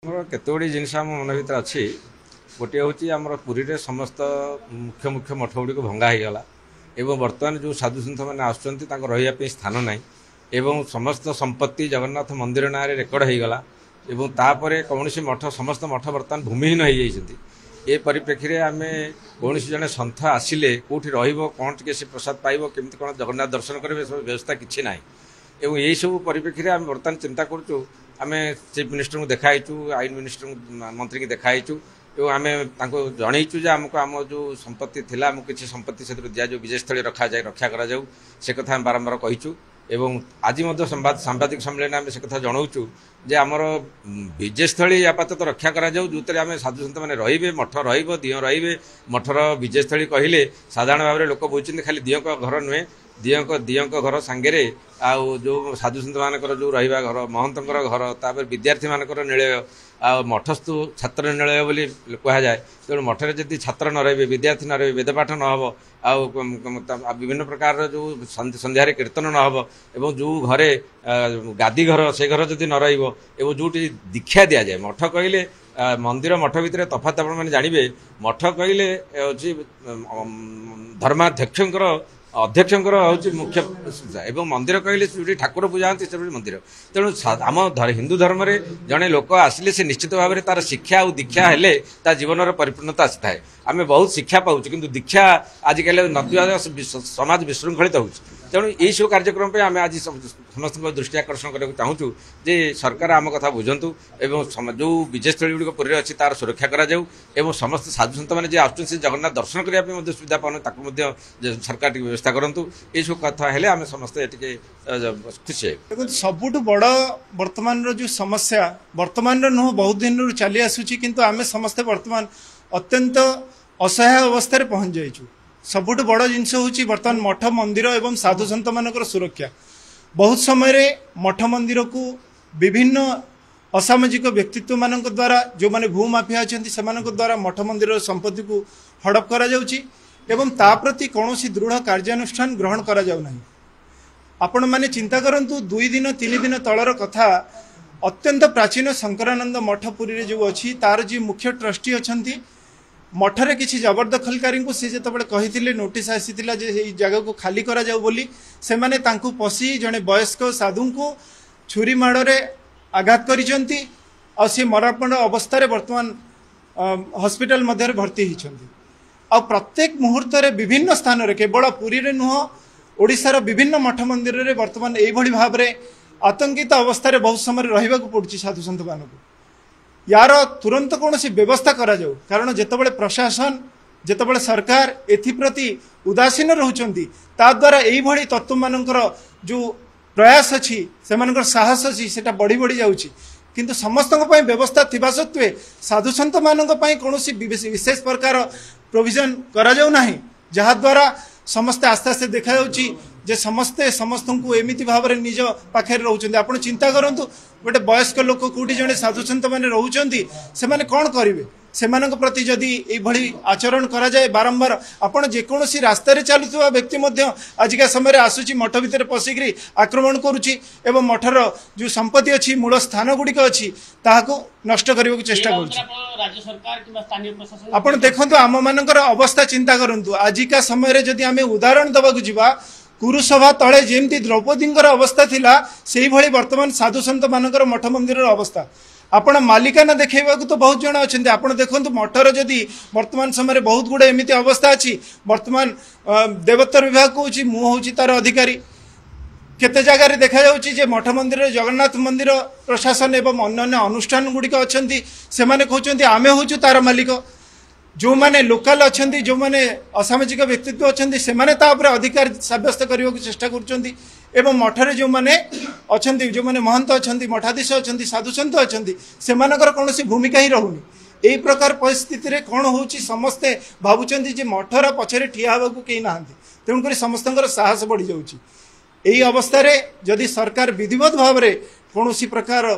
केतोड़ी जिनस आम मन भर अच्छी गोटे हूँ आम पुरी में समस्त मुख्य मुख्य मठ गुड़िक भंगा होगला एवं बर्तमान जो साधु सन्थ मैंने आसुँच रही स्थान ना एवं समस्त संपत्ति जगन्नाथ मंदिर ना रेकर्ड होगला एवं तापर कौन मठ समस्त मठ बर्तमान भूमिहीन हो जाती ए परिप्रेक्षी में आम कौन जड़े सन्थ आसिले कौटी कौन टे प्रसाद पाइब केमती कौन जगन्नाथ दर्शन करेंगे सब व्यवस्था किसी ना एवं यही सब परिप्रेक्षी में आम बर्तमान चिंता करूँ आम चीफ मिनिस्टर को देखाईचु आईन मिनिस्टर मंत्री की देखाईचु एवं आम जनईचु आमको आम जो संपत्ति थिला आमको किसी संपत्ति से दिजाऊ विजयस्थली रखा जाए रक्षा करा जाऊ से कथा आम बारंबार कहीचु एवं आज सांबादिक सम्मेलन में से कथा जनाऊँ जे आमर विजयस्थली आपातत रक्षा करा जाऊ जो आम साधु सन्त मैंने रे मठ दियो रे मठर विजयस्थली कहले साधारण भाव में लोक बुझे खाली दियों घर नुहे दियों घर सांगे आउ जो साधु सन्त मानकर जो रहा घर महंतर घर तापर विद्यार्थी मानकर निलय आ मठस्थु छात्र निलय बोली कह जाए तेणु मठे जब छात्र न रे विद्यार्थी न रे वेदपाठ न हम आ विभिन्न प्रकार जो संध्यारे कीर्तन न हम एवं जो घरे गादी घर से घर जदि न एवं जो दीक्षा दि जाए मठ कहले मंदिर मठ भितर तफात आप जानवे मठ कहले धर्माध्यक्षर अध्यक्षर हूँ मुख्य एवं मंदिर कहले ठाकुर पूजा होती से मंदिर तेणु आम हिंदू धर्म में जड़े लोक आसिले से निश्चित भाव में तार शिक्षा और दीक्षा हेले ता जीवन परिपूर्णता आसी थाए आम बहुत शिक्षा पाऊँ किंतु दीक्षा आजिकल नथिबा समाज विशृंखलित हो तेणु यही सब कार्यक्रम पे आम आज समस्त दृष्टि आकर्षण करने चाहूँ जे सरकार आम कथा बुझंतु एवं जो विजयस्थली गुड़िक पुरी अच्छी तार सुरक्षा करा जाऊ एवं समस्त साधु सन्त मैंने आस जगन्नाथ दर्शन करने सुविधा पाने सरकार टी व्यवस्था करूँ ये सब कथा हेले आम समस्ते खुशी देखो सबुठ बड़ वर्तमान जो समस्या वर्तमान नुह बहुत दिन चली आसूची किंतु आम समस्ते वर्तमान अत्यंत असहाय अवस्था पहुंच जाइछू सबुठ बड़ जिनस हूँ बर्तमान मठ मंदिर एवं साधु सन्त मानकर सुरक्षा बहुत समय मठ मंदिर को विभिन्न असामाजिक व्यक्तित्व मान द्वारा जो माने भूमाफिया अच्छा से द्वारा मठ मंदिर संपत्ति को हड़प करा जाउची एवं ता प्रति कौन दृढ़ कार्यानुष्ठान ग्रहण करा जाउ नहीं। आपण माने चिंता करंतु 2 दिन 3 दिन तलर कथा अत्यंत प्राचीन शंकरानंद मठ पुरी जो अच्छी तार जी मुख्य ट्रस्टी अच्छा मठरे किसी जबरदखलकारी को सी जो कही नोटिस आसी जगह को खाली करा जाऊ बोली से माने तांकु पशी जड़े वयस्क साधु को छुरी माड़े आघात करिसेंती और सी मरापण अवस्था बर्तमान हॉस्पिटल मध्य भर्ती होती आ प्रत्येक मुहूर्त विभिन्न स्थान रे केवल पुरी रे नुह ओडिशार विभिन्न मठ मंदिर रे बर्तमान एभली भाव में आतंकित अवस्था बहुत समय रहा पड़ुछि साधु सन्त मानक यार तुरंत कौन व्यवस्था करा जाऊ कारण जितेबाला प्रशासन जितेबाला सरकार एप्रति उदासीन रोचंती ता द्वारा यही तत्व मानकर जो प्रयास अच्छी से साहस अच्छी से बढ़ी बढ़ी जाऊँगी किंतु समस्त व्यवस्था थिबा सत्वे साधु सन्त मानक कौन विशेष प्रकार प्रोविजन करा जाऊ नाही जहा द्वारा समस्ते आस्ते आस्ते देखा जे समस्ते समस्त को एमती भाव में निज पाखे रोच आप चिंता करूँ गोटे वयस्क लोक कौटी जड़े साधु सन्त मैंने रोचंती से माने कौन करेंगे से प्रति जदि ये आचरण करा जाए बारंबार आपड़ जेकोसी रास्तार चलुवा व्यक्ति आजिका समय आसूची मठ भितर पशिकी आक्रमण करुच्ची एवं मठर जो संपत्ति अच्छी मूल स्थान गुड़िक अच्छी ताहाको नष्ट करने को चेष्टा कर देखो आम मानकर अवस्था चिंता करूँ आजिका समय जदि आम उदाहरण दबाक जीवा कुरुसभा तले जेमती द्रौपदी अवस्था थिला से भली वर्तमान साधु सन्त मानकर मठ मंदिर अवस्था आपण मालिकाना देखा तो बहुत जन अच्छा आप देखो मठर जदि वर्तमान समय बहुत गुड़े एमती अवस्था अच्छी वर्तमान देवोत्तर विभाग कौच मुझे तार अधिकारी केते जगार देखा जाउची मठ मंदिर जगन्नाथ मंदिर प्रशासन एवं अन्य अनुष्ठान गुड़िक अच्छा से कहते आमे हूँ तार मालिक जो माने लोकल अच्छा जो माने असामाजिक व्यक्तित्व अच्छा से अधिकार सब्यस्त करने को चेष्टा करुँच एवं मठरे जो माने अच्छा जो माने महंत अच्छा मठाधीश अच्छा साधु सन्त अच्छा से कौन भूमिका ही रहुनी यही प्रकार परिस्थिति रे कौन हो समस्ते भावुं मठर पछरे ठिया हवा को कहीं ना तेणुक समस्त साहस बढ़ी जाऊँगी यही अवस्था जदि सरकार विधिवत भाव में कौन प्रकार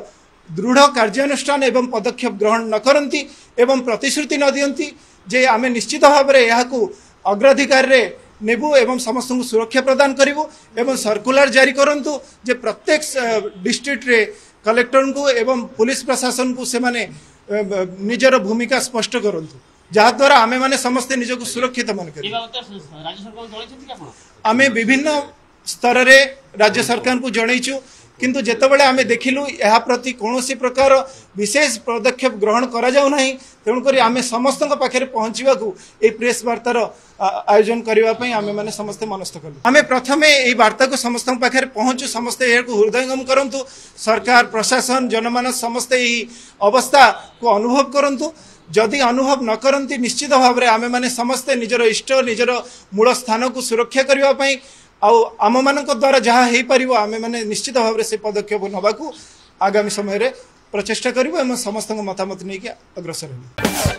दृढ़ कार्यानुष्ठान एवं पदक्षेप ग्रहण न करती एवं प्रतिश्रुति न दियंती जे आमे निश्चित भाव में यहाँ अग्राधिकार रे नेबू एवं समस्त सुरक्षा प्रदान करूँ एवं सर्कुलर जारी करंतु जे प्रत्येक डिस्ट्रिक्ट रे कलेक्टर को एवं पुलिस प्रशासन को से माने निजर भूमिका स्पष्ट करंतु जहाद्वारा आमे माने समस्ते निजको सुरक्षित मन करी आमे विभिन्न स्तर रे राज्य सरकार को जनईचु किंतु जेतेबेले आमे देखिलु यह प्रति कौनसी प्रकार विशेष पदक्षेप ग्रहण करा जाउ नाही तेणुकरी आमे समस्तक पाखे पहुँचवा ए प्रेस वार्तार आयोजन करने आमे माने समस्ते मनस्थ कलु आमे प्रथमे ए वार्ता को समस्त पाखे पहुँचु समस्ते यह हृदयंगम करंतु सरकार प्रशासन जनमानस समस्ते यही अवस्था को अनुभव करंतु जदि अनुभव न करती निश्चित भाव में आमे माने समस्ते निजर इष्ट निजर मूल स्थान को सुरक्षा करने आम मान द्वारा जहाँ हो पार आम मैंने निश्चित भाव में से पदक्षेप नवा आगामी समय प्रचेषा करूँ समस्त मतामत नहीं अग्रसर हो।